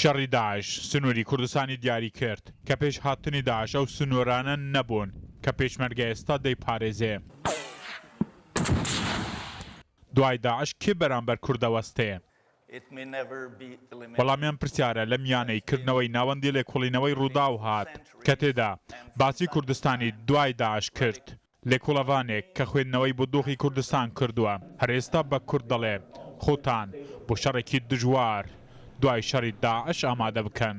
شەڕی داعش سنووری کوردستانی دیاری کرد کە پێش هاتنی داعش ئەو سنوورانە نەبوون کە پێشمەرگە ئێستا دەیپارێزێ. دوای داعش کێ بەرامبەر کوردەوەستەیە؟ وەڵامیان پرسیارە لە میانەی کردنەوەی ناوەندی لێکۆڵینەوەی ڕووداو هات کە تێدا باسی کوردستانی دوای داعش کرد. لێکۆڵەوانێک کە خوێندنەوەی بۆ دۆخی کوردستان کردووە هەر ئێستا بە کورد دەڵێ خۆتان بۆ شەڕێکی دژوار دوای شەڕی داعش ئامادە بکەن.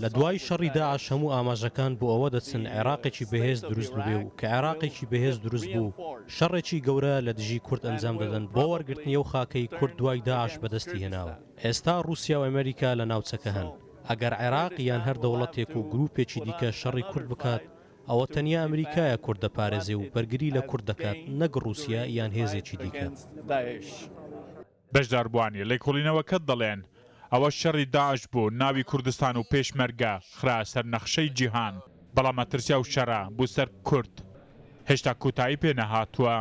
لە دوای شەڕی داعش هەموو ئاماژەکان بۆ ئەوە دەچن عێراقێکی بەهێز دروست ببێ و کە عێراقێکی بەهێز دروست بوو شەڕێکی گەورە لە دژی کورد ئەنجام دەدەن بۆ وەرگرتنی ئەو خاکەی کورد دوای داعش بەدەستی هێناوە. ئێستا رووسیا و ئەمریکا لە ناوچەکە هەن. ئەگەر عێراق یان هەر دەوڵەتێک و گروپێکی دیکە شەڕی کورد بکات ئەوە تەنیا ئەمریکایە کورد دەپارێزێ و بەرگری لە کورد دەکات نەک رووسیا یان هێزێکی دیکە. بەشداربووانی لێکۆڵینەوەکە دەڵێن ئەوە شەڕی داعش بوو ناوی کوردستان و پێشمەرگە خرا سەر نەخشەی جیهان بەڵام مەترسیا و شەڕە بوو سەر کورد هێشتا کۆتایی پێ نەهاتووە.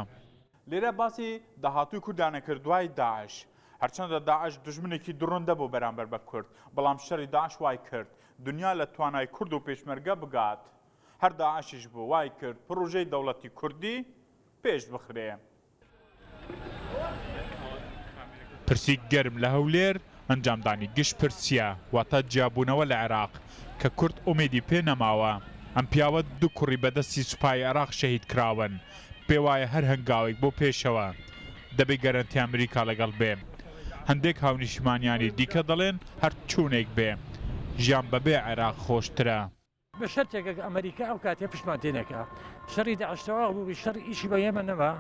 لێرە باسی داهاتووی کوردانە کرد دوای داعش هەرچەندە داعش دژمنێکی دڕندە بۆ بەرامبەر بە کورد بەڵام شەڕی داعش وای کرد دنیا لە توانای کورد و پێشمەرگە بگات. هەر داعشیش بوو وای کرد پڕۆژەی دەوڵەتی کوردی پێش بخرێ. پرسی گەرم لە هەولێر ئەنجامدانی گشت پرسیە واتە جیابوونەوە لە عێراق کە کورد ئومێدی پێ نەماوە. ئەم پیاوە دوو کوڕی بەدەستی سوپای عێراق شەهید کراون پێ وایە هەر هەنگاوێک بۆ پێشەوە دەبێ گەرەنتی ئەمریکا لەگەڵ بێ. هەندێک هاونیشتمانیانی دیکە دەڵێن هەر چوونێک بێ ژیان بەبێ عێراق خۆشترە. بە شەرتێکە ئەمریکا ئەو کاتێ پشمان تێنێکە شەڕی داعشتەوە بوو شەڕی ئیشی بە ئێمە نەما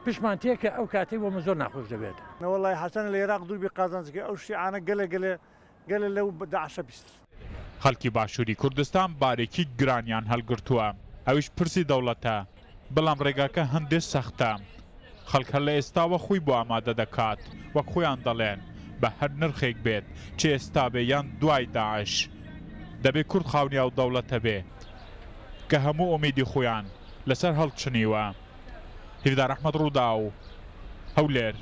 پشمان تێکە ئەو کاتێ بۆ من زۆر ناخۆش دەبێت. وەڵای حەسەن لە عێراق دووربی قازانجکە ئەو شیعانە گەلە لەو داعشە بیست. خەڵکی باشووری کوردستان بارێکی گرانیان هەڵگرتووە ئەویش پرسی دەوڵەتە بەڵام ڕێگاکە هەندێک سەختە. خەڵک هەر لە ئێستاوە خۆی بۆ ئامادە دەکات وەک خۆیان دەڵێن بە هەر نرخێک بێت چێ ئێستا بێ یان دوای داعش دەبێت کورد خاونیا و دەوڵەتە بێ کە هەموو ئومێدی خۆیان لەسەر هەڵچنیوە. هیدار ئەحمەد ڕوودا و هەولێر.